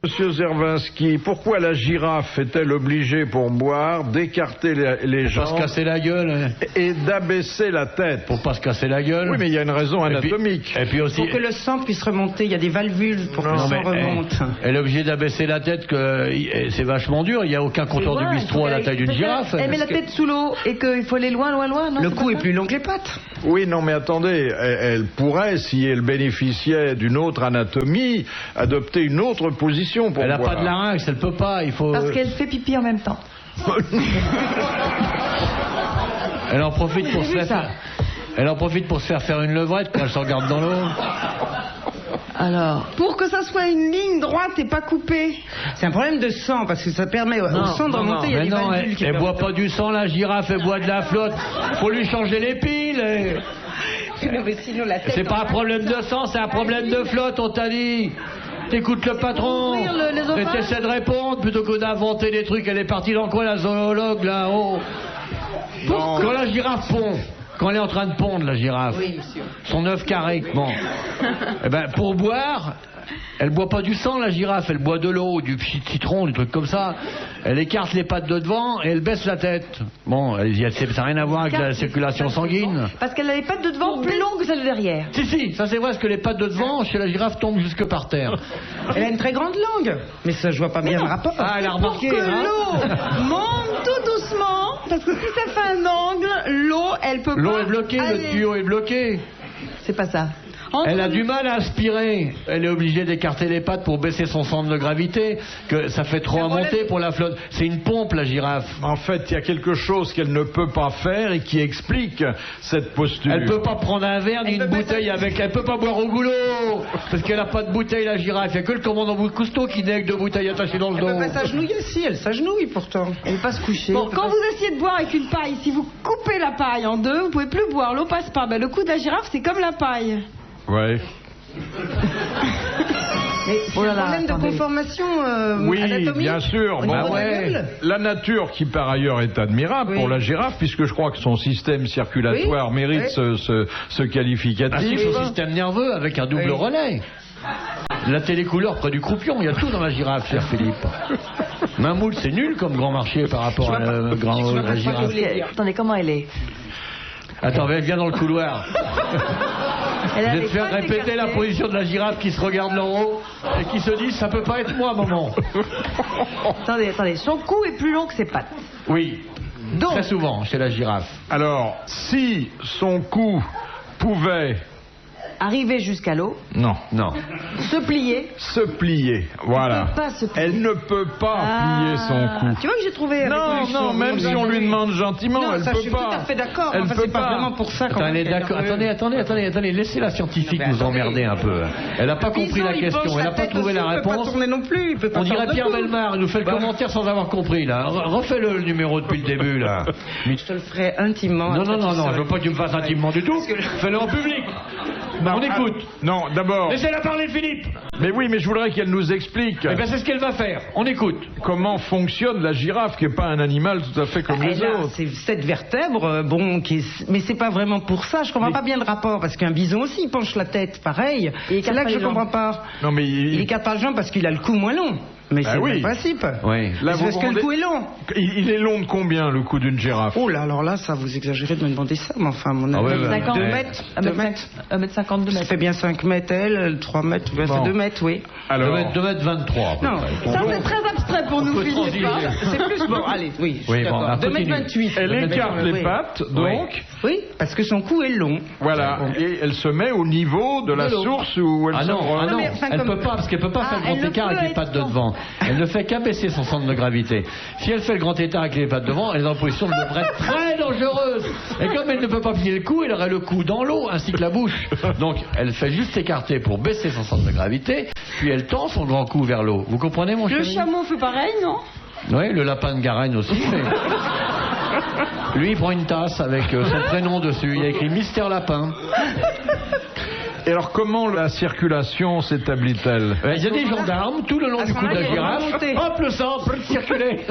Monsieur Zervinski, pourquoi la girafe est-elle obligée pour boire d'écarter les Pour pas se jambes casser la gueule, hein. et d'abaisser la tête? Pour pas se casser la gueule. Oui, mais il y a une raison Et puis- anatomique. Et puis aussi, Pour que le sang puisse remonter, il y a des valvules pour que le non, sang mais, remonte. elle est obligée d'abaisser la tête, c'est vachement dur. Il n'y a aucun comptoir du bistrot à la taille d'une girafe. Elle met la tête sous l'eau et qu'il faut aller loin, non? Le c'est cou pas est ça plus long que les pattes. Oui, non, mais attendez, elle pourrait, si elle bénéficiait d'une autre anatomie, adopter une autre position pour Elle n'a boire. pas de larynx, elle peut pas. Il faut. Parce qu'elle fait pipi en même temps. Elle en profite pour se J'ai vu faire. ça. Elle en profite pour se faire une levrette quand elle se regarde dans l'eau. Alors. Pour que ça soit une ligne droite et pas coupée. C'est un problème de sang, parce que ça permet au sang de remonter, il y a Mais des non, valvules qui elle peuvent- boit pas du sang, la girafe, elle boit de la flotte. Faut lui changer les piles. Non, mais sinon, la tête C'est pas un en- problème de sang, c'est un problème de flotte, on t'a dit. T'écoutes le patron. Ouvrir les Et ovaires. t'essaies de répondre plutôt que d'inventer des trucs. Elle est partie dans quoi, la zoologue, là-haut? Quand la girafe pond, quand elle est en train de pondre, la girafe, Oui, monsieur. son œuf carré, bon. Eh ben, pour boire, elle boit pas du sang, la girafe, elle boit de l'eau, du citron, des trucs comme ça. Elle écarte les pattes de devant et elle baisse la tête. Bon, ça n'a rien à voir avec la circulation sanguine. Parce qu'elle a les pattes de devant plus longues que celles de derrière. Si, ça c'est vrai, parce que les pattes de devant, chez la girafe, tombent jusque par terre. Elle a une très grande langue. Mais ça, je vois pas bien le rapport. Ah, elle a Pour remarqué, que hein. l'eau monte tout doucement, parce que si ça fait un angle, l'eau, elle peut pas. L'eau est bloquée, aller. le tuyau est bloqué. c'est pas ça. Elle a du mal à aspirer. Elle est obligée d'écarter les pattes pour baisser son centre de gravité, que ça fait trop à monter pour la flotte. C'est une pompe, la girafe. En fait, il y a quelque chose qu'elle ne peut pas faire et qui explique cette posture. Elle peut pas prendre un verre ni une bouteille avec. Elle peut pas boire au goulot parce qu'elle a pas de bouteille, la girafe. Il y a que le commandant Cousteau qui n'est avec 2 bouteilles attachées dans le dos. Elle peut pas s'agenouiller, si, elle s'agenouille pourtant. Elle veut pas se coucher. Bon, quand vous essayez de boire avec une paille, si vous coupez la paille en 2, vous pouvez plus boire, l'eau passe pas. Ben, le cou de la girafe, c'est comme la paille. Ouais. Mais c'est un problème de conformation anatomique. Oui, bien sûr. Bon, la nature qui par ailleurs est admirable pour la girafe, puisque je crois que son système circulatoire mérite ce qualificatif. Ah si, son système nerveux avec un double relais. La télécouleur près du croupion, il y a tout dans la girafe, cher Philippe. Mammouth, c'est nul comme grand marché par rapport à la girafe. Attendez, comment elle est? Attends, viens dans le couloir. Je vais te faire répéter la position de la girafe qui se regarde d'en haut et qui se dit, ça peut pas être moi, maman. Attendez, son cou est plus long que ses pattes. Oui, donc, très souvent chez la girafe. Alors, si son cou pouvait... Arriver jusqu'à l'eau. Non. Se plier. Voilà. Elle ne peut pas plier son cou. Tu vois que j'ai trouvé... Non, même si on lui demande gentiment, elle peut pas. Je suis tout à fait d'accord. Elle peut pas vraiment pour ça. Attendez, laissez la scientifique nous emmerder un peu. Elle n'a pas compris la question, elle n'a pas trouvé la réponse. Il peut pas tourner non plus. On dirait Pierre Bellemare, il nous fait le commentaire sans avoir compris là. Refais-le le numéro depuis le début là. Je te le ferai intimement. Non, je veux pas que tu me fasses intimement du tout. Fais-le en public. On écoute. Non, d'abord. Laissez-la parler, Philippe. Mais oui, mais je voudrais qu'elle nous explique. Eh bien, c'est ce qu'elle va faire. On écoute. Comment fonctionne la girafe, qui n'est pas un animal tout à fait comme les autres. C'est 7 vertèbres, mais c'est pas vraiment pour ça. Je comprends pas bien le rapport, parce qu'un bison aussi, il penche la tête, pareil. C'est là que je comprends pas. Non, mais il écarte pas les jambes parce qu'il a le cou moins long. Mais c'est le principe. Oui. Là, c'est parce que le cou est long. Il est long de combien, le cou d'une girafe? Oh là, alors là, ça vous exagérez de me demander ça, mais enfin, mon ami. 2 mètres. 1m50, 2 Ça mètres. fait bien 5 mètres, elle, 3 mètres, ça fait 2 mètres, oui. Alors... 2 mètres 23. Non, ça c'est très abstrait pour nous, Philippe. C'est plus bon, allez, oui. Oui, bon, 2 mètres 28. Elle écarte les pattes, donc. Oui, parce que son cou est long. Voilà, et elle se met au niveau de la source où elle se non, elle peut pas, parce qu'elle peut pas faire le grand écart avec les pattes de devant. Elle ne fait qu'abaisser son centre de gravité. Si elle fait le grand écart avec les pattes devant, elle est en position de être très dangereuse. Et comme elle ne peut pas plier le cou, elle aurait le cou dans l'eau ainsi que la bouche. Donc elle fait juste écarter pour baisser son centre de gravité, puis elle tend son grand cou vers l'eau. Vous comprenez, mon chéri? Le chameau fait pareil, non? Oui, le lapin de Garenne aussi. Mais... Lui, il prend une tasse avec son prénom dessus. Il y a écrit Mystère Lapin. Et alors, comment la circulation s'établit-elle? Il y a des gendarmes tout le long du cou de la girafe. Hop, le sang, circuler.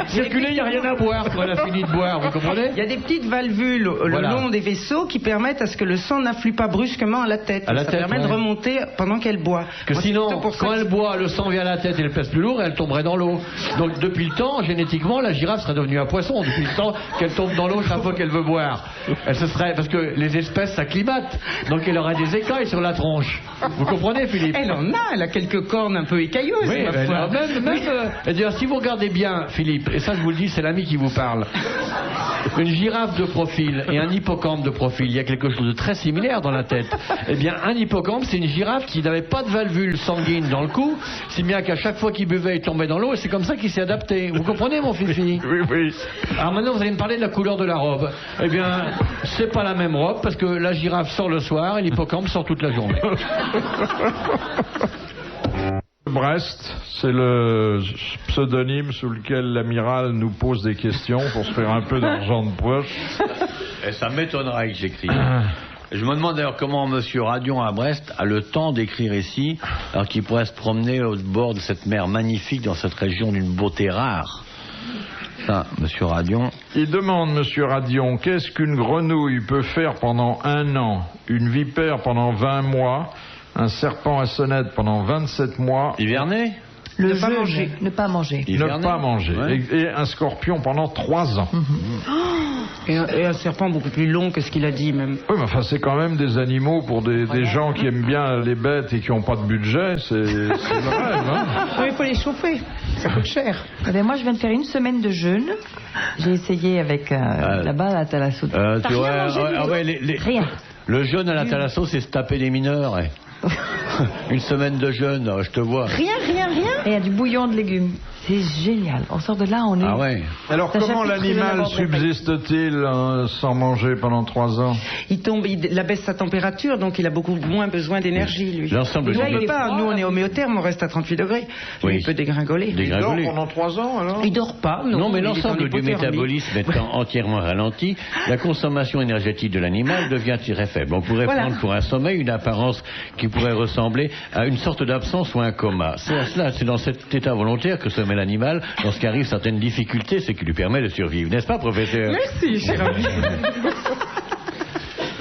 Circuler, il n'y a rien à boire quand elle a fini de boire, vous comprenez? Il y a des petites valvules le long des vaisseaux qui permettent à ce que le sang n'afflue pas brusquement à la tête. Ça permet de remonter pendant qu'elle boit. Que sinon, quand elle boit, le sang vient à la tête et elle pèse plus lourd et elle tomberait dans l'eau. Donc depuis le temps, génétiquement, la girafe serait devenue un poisson. Depuis le temps qu'elle tombe dans l'eau chaque fois qu'elle veut boire. Elle se serait... Parce que les espèces s'acclimatent. Donc elle aurait des écailles sur la tronche. Vous comprenez, Philippe? Elle en a, elle a quelques cornes un peu écailleuses. Oui, même si vous regardez bien, Philippe, et ça je vous le dis, c'est l'ami qui vous parle, une girafe de profil et un hippocampe de profil, il y a quelque chose de très similaire dans la tête. Eh bien, un hippocampe, c'est une girafe qui n'avait pas de valvule sanguine dans le cou, si bien qu'à chaque fois qu'il buvait, il tombait dans l'eau, et c'est comme ça qu'il s'est adapté. Vous comprenez, mon Fifi? Oui. Alors maintenant, vous allez me parler de la couleur de la robe. Eh bien, c'est pas la même robe, parce que la girafe sort le soir et l'hippocampe sort toute la journée. Brest, c'est le pseudonyme sous lequel l'amiral nous pose des questions pour se faire un peu d'argent de poche. Et ça m'étonnerait que j'écrive. Je me demande d'ailleurs comment M. Radion à Brest a le temps d'écrire ici, alors qu'il pourrait se promener au bord de cette mer magnifique dans cette région d'une beauté rare. Ça, M. Radion. Il demande, M. Radion, qu'est-ce qu'une grenouille peut faire pendant 1 an, une vipère pendant 20 mois, un serpent à sonnette pendant 27 mois... Hiverner? Ne pas manger. Ne pas manger. Ne pas manger. Ouais. Et un scorpion pendant 3 ans. Et un serpent beaucoup plus long que ce qu'il a dit, même. Oui, mais enfin, c'est quand même des animaux pour des gens qui aiment bien les bêtes et qui n'ont pas de budget. C'est le rêve, hein. Oui, il faut les chauffer. Ça coûte cher. Eh bien, moi, je viens de faire 1 semaine de jeûne. J'ai essayé avec là-bas, à la soupe. Rien. Le jeûne à la Thalasso, c'est se taper des mineurs. Une semaine de jeûne, je te vois. Rien. Et il y a du bouillon de légumes. C'est génial. On sort de là, on est... Ah ouais. Alors comment l'animal subsiste-t-il sans manger pendant 3 ans? Il abaisse sa température, donc il a beaucoup moins besoin d'énergie, lui. L'ensemble Nous, on est homéotherme, on reste à 38 degrés. Oui. Il peut dégringoler. Il dort pendant 3 ans, alors? Il dort pas, Non, mais il est en l'ensemble du hypothermie. métabolisme étant entièrement ralenti, la consommation énergétique de l'animal devient très faible. On pourrait prendre pour un sommeil une apparence qui pourrait ressembler à une sorte d'absence ou un coma. C'est dans cet état volontaire que se met l'animal lorsqu'arrivent certaines difficultés, c'est qui lui permet de survivre. N'est-ce pas, professeur? Merci, cher ami.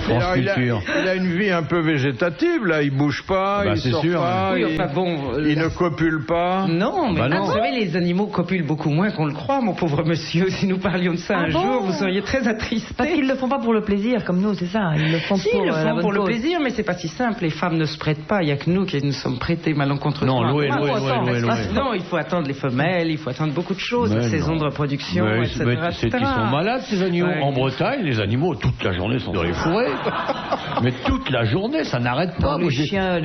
Alors, il a une vie un peu végétative, là. Il bouge pas, il sort pas, il ne copule pas. Non, mais vous savez, les animaux copulent beaucoup moins qu'on le croit, mon pauvre monsieur. Si nous parlions de ça un jour, vous seriez très attristé. Parce qu'ils le font pas pour le plaisir, comme nous, c'est ça. Ils le font pour le plaisir, mais c'est pas si simple. Les femmes ne se prêtent pas. Il y a que nous qui nous sommes prêtés malencontreusement. Non, Non, il faut attendre les femelles, il faut attendre beaucoup de choses, la saison de reproduction, etc. Ils sont malades, ces animaux. En Bretagne, les animaux, toute la journée, sont dans les forêts. Mais toute la journée, ça n'arrête pas. Les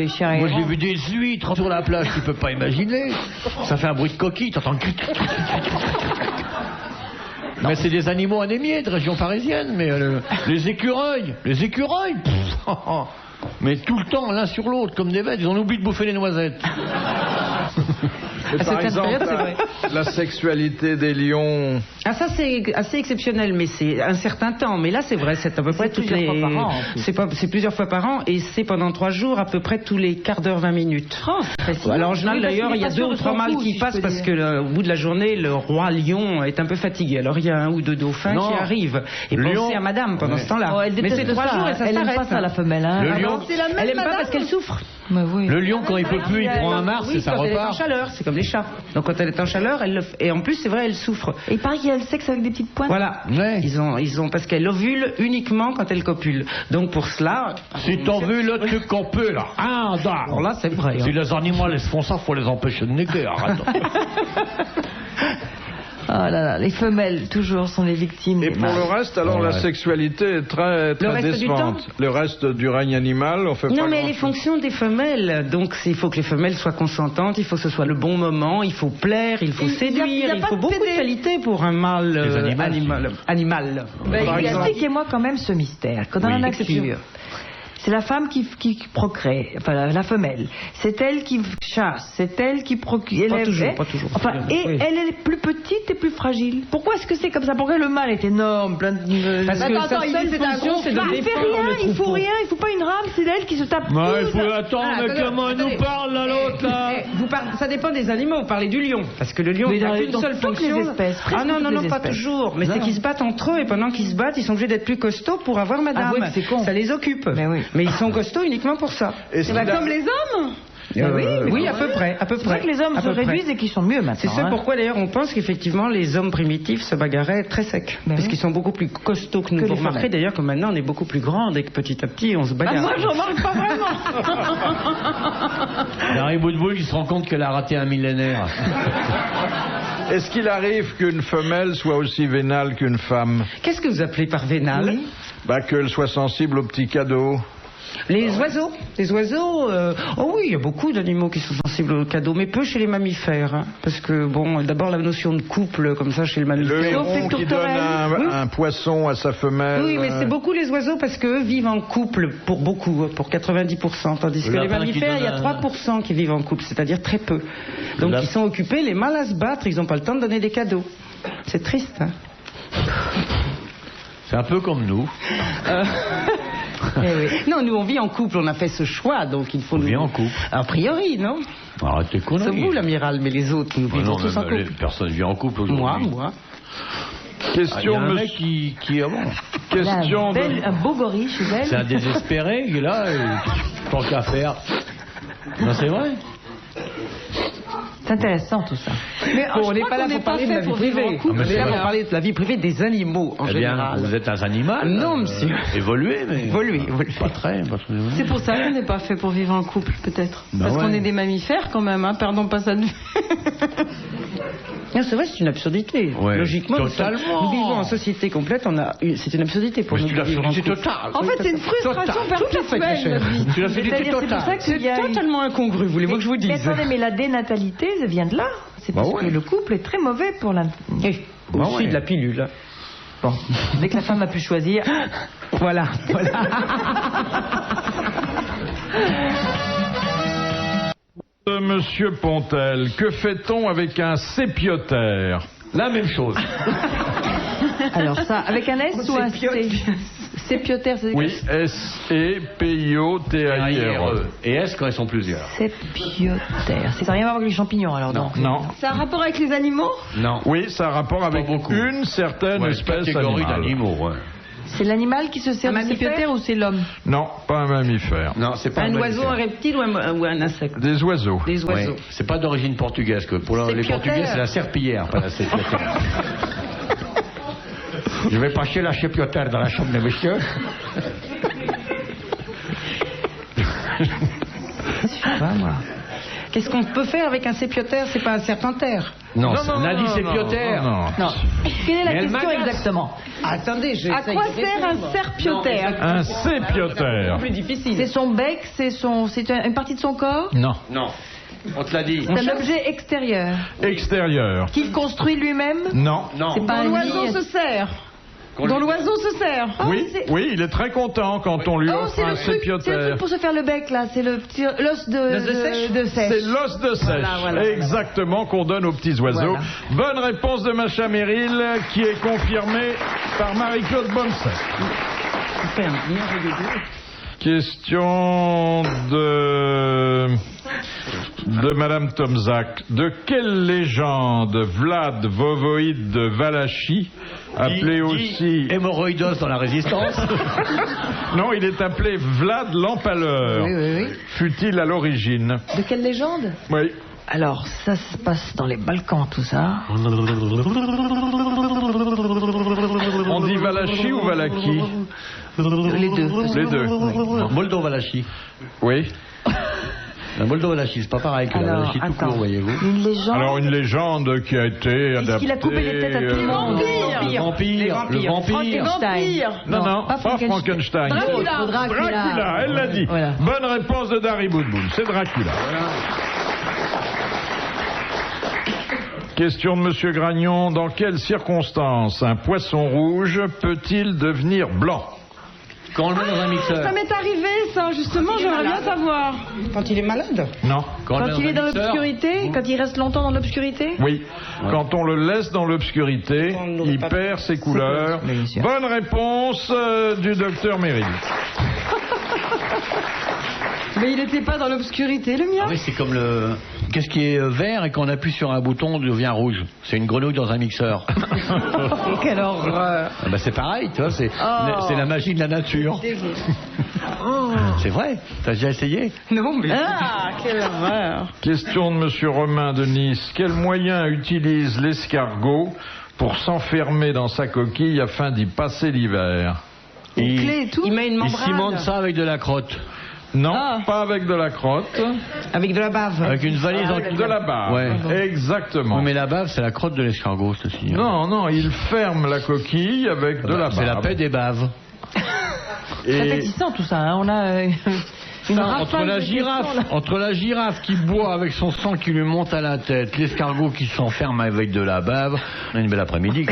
chiens Moi, j'ai vu des huîtres sur la plage, tu peux pas imaginer. Ça fait un bruit de coquille, t'entends. Mais c'est des animaux anémiés de région parisienne. Mais les écureuils. Mais tout le temps, l'un sur l'autre, comme des bêtes. Ils ont oublié de bouffer les noisettes. Par exemple, la sexualité des lions. Ah, ça c'est assez exceptionnel, mais c'est un certain temps. Mais là, c'est vrai, c'est à peu près toutes les. Fois par an, c'est plusieurs fois par an et c'est pendant 3 jours, à peu près tous les quarts d'heure, 20 minutes. Alors en général, d'ailleurs, il y a 2 ou 3 mâles qui passent parce que au bout de la journée, le roi lion est un peu fatigué. Alors il y a 1 ou 2 dauphins qui arrivent. Et pensez à madame pendant ce temps-là. Mais c'est 3 jours et ça s'arrête. Elle pas ça, la femelle. Le lion, elle aime pas parce qu'elle souffre. Le lion, quand il peut plus, il prend un mars et ça repart. Elle est en chaleur, c'est comme les chats. Donc quand elle est en chaleur, et en plus, c'est vrai, elle souffre. Et il paraît qu'il y a le sexe avec des petites pointes. Voilà. Ouais. Ils ont parce qu'elle ovule uniquement quand elle copule. Donc pour cela. Si t'ovules, tu copules. Alors là, c'est vrai. Si les animaux les font ça, faut les empêcher de niquer. Arrête. Oh là là, les femelles, toujours, sont les victimes. Et pour le reste, alors la sexualité est très décevante. Le reste du règne animal, on fait pas. Non, mais les fonctions des femelles. Donc, il faut que les femelles soient consentantes, il faut que ce soit le bon moment, il faut plaire, il faut séduire, il faut beaucoup de qualités pour un mâle animal. Expliquez-moi quand même ce mystère. Quand dans la nature, c'est la femme qui procrée, enfin la femelle. C'est elle qui chasse, c'est elle qui procure. Pas toujours. Enfin, elle est plus petite et plus fragile. Pourquoi est-ce que c'est comme ça? Pourquoi le mâle est énorme, plein de... Parce que sa seule fonction, c'est de défendre il faut rien, il faut pas une rame, c'est elle qui se tape. Il faut attendre, mais comment elle nous parle là, l'autre là? Ça dépend des animaux, vous parlez du lion. Parce que le lion n'a qu'une seule fonction. Les espèces, non, pas toujours. Mais c'est qu'ils se battent entre eux et pendant qu'ils se battent, ils sont obligés d'être plus costauds pour avoir madame. C'est con. Ça les occupe. Mais ils sont costauds uniquement pour ça. Comme les hommes. Oui, à peu près. C'est vrai que les hommes se réduisent et qu'ils sont mieux maintenant. C'est ça pourquoi d'ailleurs on pense qu'effectivement les hommes primitifs se bagarraient très secs. Parce qu'ils sont beaucoup plus costauds que nous. Vous remarquerez d'ailleurs que maintenant on est beaucoup plus grand et que petit à petit on se bagarre. Moi j'en remarque pas vraiment. Harry Boudboul il se rend compte qu'elle a raté un millénaire. Est-ce qu'il arrive qu'une femelle soit aussi vénale qu'une femme? Qu'est-ce que vous appelez par vénale? Qu'elle soit sensible aux petits cadeaux. Les oiseaux, oh oui, il y a beaucoup d'animaux qui sont sensibles aux cadeaux, mais peu chez les mammifères, hein, parce que bon, d'abord la notion de couple comme ça chez le mammifère. Le héron qui donne un poisson à sa femelle. Oui, mais c'est beaucoup les oiseaux parce qu'eux vivent en couple pour beaucoup, pour 90%, tandis que les mammifères, il y a 3% qui vivent en couple, c'est-à-dire très peu. Donc ils sont occupés, les mâles à se battre, ils n'ont pas le temps de donner des cadeaux. C'est triste, hein. C'est un peu comme nous. Non, nous on vit en couple, on a fait ce choix, donc il faut on vit en couple. A priori, non? Arrêtez conneries. C'est vous l'amiral, mais les autres, nous vivons tous en couple. Personne vit en couple aujourd'hui. Moi. Question y a un mec qui est bon. Question un beau gorille chez elle. C'est un désespéré, il est là, tant qu'à faire. Non, c'est vrai. C'est intéressant tout ça. Mais on n'est pas là pour parler de la vie privée. On est là pour parler de la vie privée des animaux en général. Vous êtes un animal. Non, monsieur. Évolué, mais. Évolué. Pas très. C'est pour ça qu'on n'est pas fait pour vivre en couple, peut-être. Parce qu'on est des mammifères quand même, hein. Perdons pas ça de vue. Non, c'est vrai, c'est une absurdité. Ouais, Logiquement, totalement. nous vivons en société complète, c'est une absurdité pour Mais nous. c'est une absurdité totale. En fait, c'est une frustration perpétuelle. C'est une absurdité C'est-à-dire, c'est pour totale. ça qu'il y a Totalement incongru, voulez-vous que je vous Mais dise? attendez, mais la dénatalité, ça vient de là. C'est parce que le couple est très mauvais pour la... Aussi de la pilule. Bon, dès que la femme a pu choisir... Voilà. Monsieur Pontel, que fait-on avec un sépiotaire? La même chose. Alors ça, avec un S ou un C? Sépiotaire, c'est... Oui, S-E-P-I-O-T-A-I-R-E. Et S quand elles sont plusieurs. Sépiotaire. Ça n'a rien à voir avec les champignons, alors Non. Non. Ça a un rapport avec les animaux? Non. Oui, ça a rapport avec beaucoup. une certaine espèce catégorie animale. d'animaux. Ouais. C'est l'animal qui se sert de mammifère sépiotaire ou c'est l'homme? Non, pas un mammifère. Non, c'est pas Un mammifère. oiseau, un reptile ou un insecte? Des oiseaux. Des oiseaux. Ouais. C'est pas d'origine portugaise. Que pour les Sépiotaire. Portugais, c'est la serpillière, pas la sépiotaire. Je vais passer la sépiotaire dans la chambre de monsieur. Qu'est-ce qu'on peut faire avec un sépiotaire? C'est pas un serpentaire. Non, Non, on a dit sépiotaire. non. Non. Quelle est la Mais elle question m'agace. exactement? Attendez, À quoi sert un serpiotaire? Un sépiotaire. plus difficile. C'est son bec, c'est une partie de son corps? Non. Non. On te l'a dit. C'est un objet extérieur Extérieur. qu'il construit lui-même? Non. Non. C'est pas Dont un l'oiseau nid. se sert. Dont l'oiseau se sert. Oui, oui, il est très content quand on lui Oh, offre c'est un le truc sépiotaire. pour se faire le bec là, c'est le petit l'os de sèche. C'est l'os de sèche, exactement, qu'on donne aux petits oiseaux. Voilà. Bonne réponse de Macha Merrill, qui est confirmée par Marie-Claude Bomsel. Question de Madame Tomzak. De quelle légende Vlad Vovoïde de Valachie, appelé aussi... Hémorroïdos dans la résistance. Non, il est appelé Vlad l'Empaleur. Oui. Fut-il à l'origine? De quelle légende? Oui. Alors, ça se passe dans les Balkans, tout ça. On dit Valachie ou Valaki? Les deux. Les deux. Moldo-Valachie. Oui. La Moldo-Valachie, c'est pas pareil que la Alors, Valachie tout attends. court, voyez-vous. Une légende. Alors une légende qui a été adaptée. Est-ce qu'il a coupé les têtes à tout le monde? Le vampire. Frankenstein. Non, pas Frankenstein. Dracula, elle l'a dit. Voilà. Bonne réponse de Dari Boudboul, c'est Dracula. Question de Monsieur Gragnon. Dans quelles circonstances un poisson rouge peut-il devenir blanc? Quand on le met dans un mixeur. Ça m'est arrivé, ça, justement, j'aimerais bien savoir. Quand il est malade? Non. Quand il est dans l'obscurité, quand il reste longtemps dans l'obscurité? Oui. Quand on le laisse dans l'obscurité, il perd ses couleurs. Bien sûr. Bonne réponse du docteur Merrill. Mais il n'était pas dans l'obscurité, le mien. Ah oui, c'est comme le... Qu'est-ce qui est vert et quand on appuie sur un bouton, on devient rouge? C'est une grenouille dans un mixeur. Quelle horreur. Ah bah c'est pareil, tu vois, c'est la magie de la nature. C'est vrai, t'as déjà essayé? Non, mais... Ah, quelle horreur. Question de Monsieur Romain de Nice. Quel moyen utilise l'escargot pour s'enfermer dans sa coquille afin d'y passer l'hiver? Une clé et tout? Il met une Il membrane. cimente ça avec de la crotte. Non, pas avec de la crotte. Avec de la bave. Avec une valise en... De la bave. Ouais. Exactement. Oui, mais la bave, c'est la crotte de l'escargot, je te signale. Non, il ferme la coquille avec de la bave. C'est la paix des baves. C'est appétissant tout ça, hein. On a une rafale de questions, là. Entre la girafe qui boit avec son sang qui lui monte à la tête, l'escargot qui s'enferme avec de la bave, on a une belle après-midi.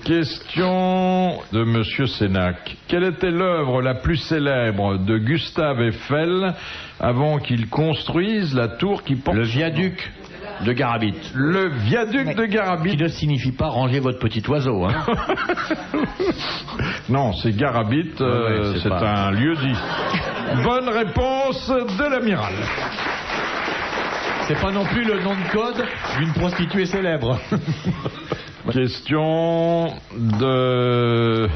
Question de Monsieur Sénac. Quelle était l'œuvre la plus célèbre de Gustave Eiffel avant qu'il construise la tour qui porte... Le viaduc de Garabit. Le viaduc de Garabit. Qui ne signifie pas ranger votre petit oiseau, hein. Non, c'est Garabit, c'est un lieu-dit. Bonne réponse de l'amiral. C'est pas non plus le nom de code d'une prostituée célèbre. Question de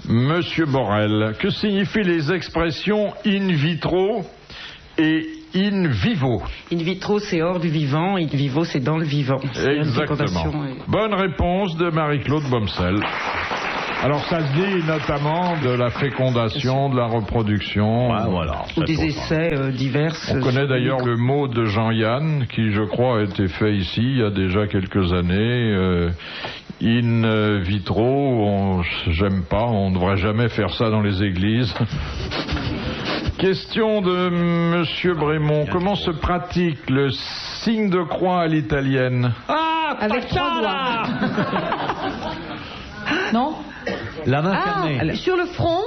Monsieur Borel. Que signifient les expressions in vitro et in vivo? In vitro, c'est hors du vivant. In vivo, c'est dans le vivant. Exactement. Bonne réponse de Marie-Claude Bomsel. Alors ça se dit notamment de la fécondation, de la reproduction. Ah, voilà, Ou des essais divers. On connaît d'ailleurs le mot de Jean-Yann, qui je crois a été fait ici il y a déjà quelques années. In vitro, j'aime pas, on ne devrait jamais faire ça dans les églises. Question de Monsieur Brémond. Comment se pratique le signe de croix à l'italienne? Avec 3 doigts. Non? La main fermée. Sur le front.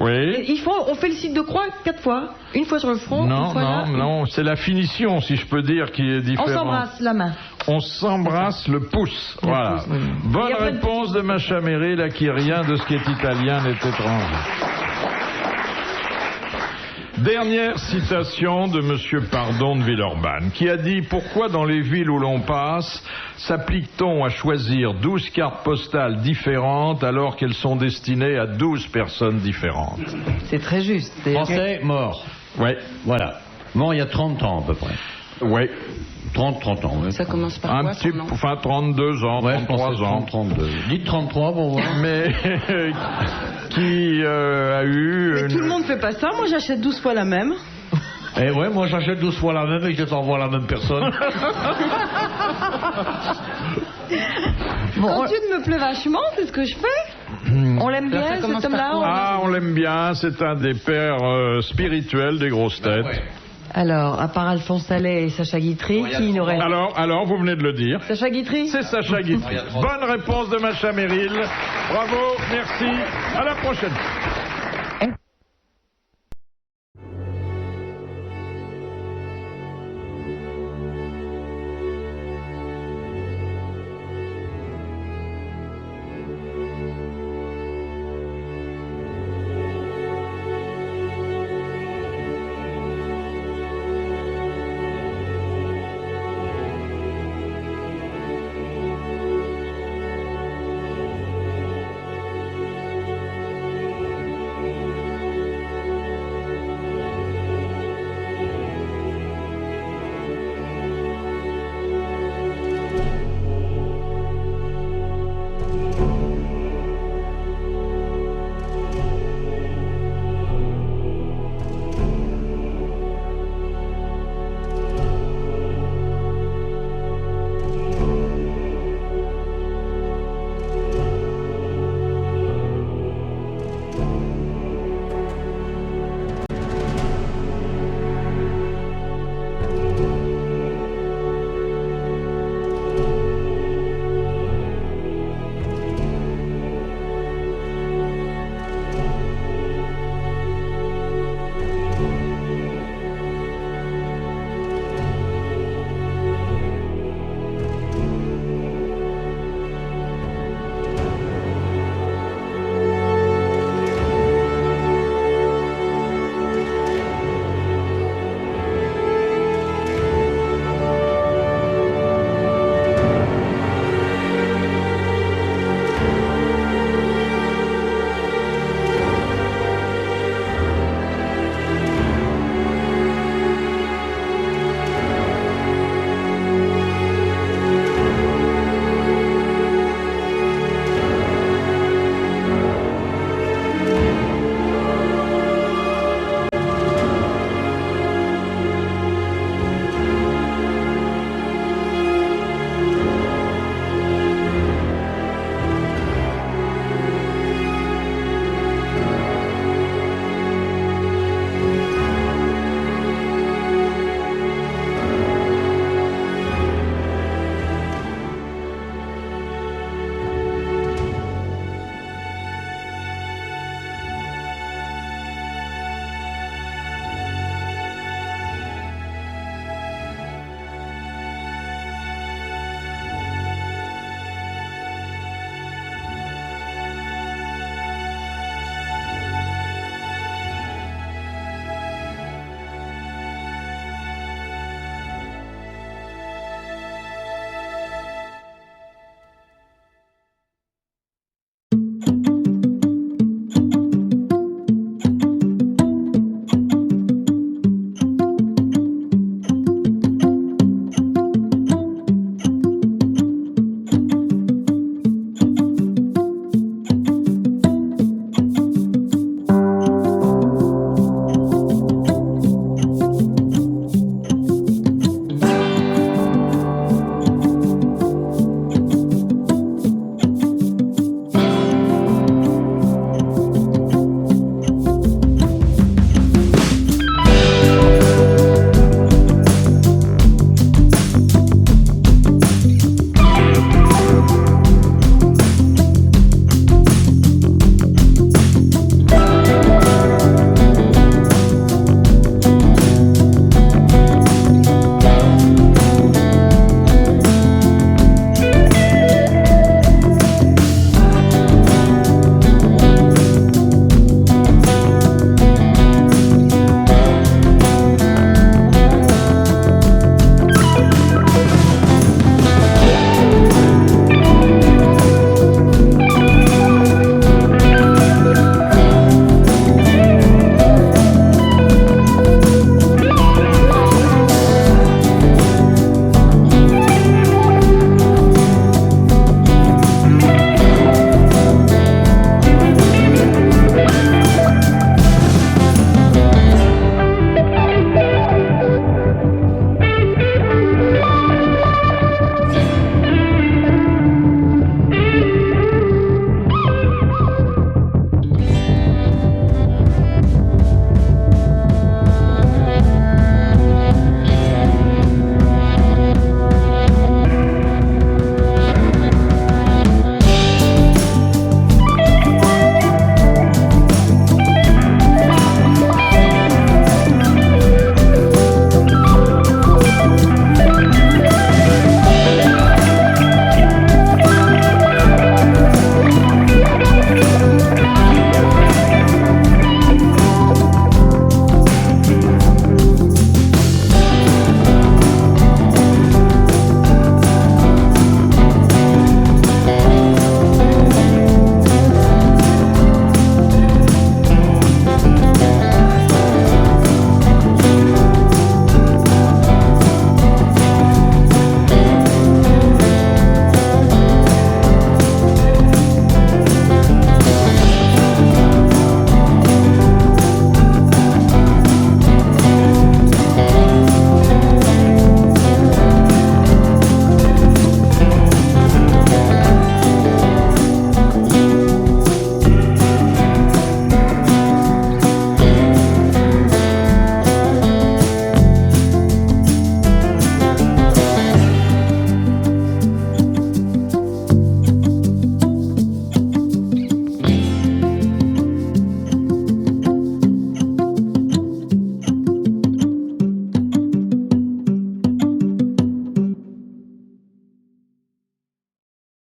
Oui. On fait le signe de croix 4 fois. Une fois sur le front. Non, une fois là. non, c'est la finition, si je peux dire, qui est différente. On s'embrasse la main. On s'embrasse le pouce. Voilà. Pouce, oui. Bonne réponse de Macha Merrill, à qui rien de ce qui est italien n'est étranger. Dernière citation de Monsieur Pardon de Villeurbanne, qui a dit: pourquoi dans les villes où l'on passe s'applique-t-on à choisir 12 cartes postales différentes alors qu'elles sont destinées à 12 personnes différentes? C'est très juste. Français mort. Oui. Voilà. Mort il y a 30 ans à peu près. Oui. 30 ans, oui. Ça commence par quoi, son nom? Enfin 32 ans, Ouais, 33 ans. 32. Dites 33 pour voir. Mais qui a eu... Mais tout le monde fait pas ça, moi j'achète 12 fois la même. Eh ouais, moi j'achète 12 fois la même et je t'envoie la même personne. Bon, Quand tu me plais vachement, c'est ce que je fais. on l'aime bien, cet homme-là. Ah, on l'aime bien, c'est un des pères spirituels des grosses têtes. Ouais. Alors, à part Alphonse Allais et Sacha Guitry, qui n'aurait... Alors, vous venez de le dire. Sacha Guitry? C'est Sacha Guitry. Bonne réponse de Macha Merrill. Bravo, merci. À la prochaine.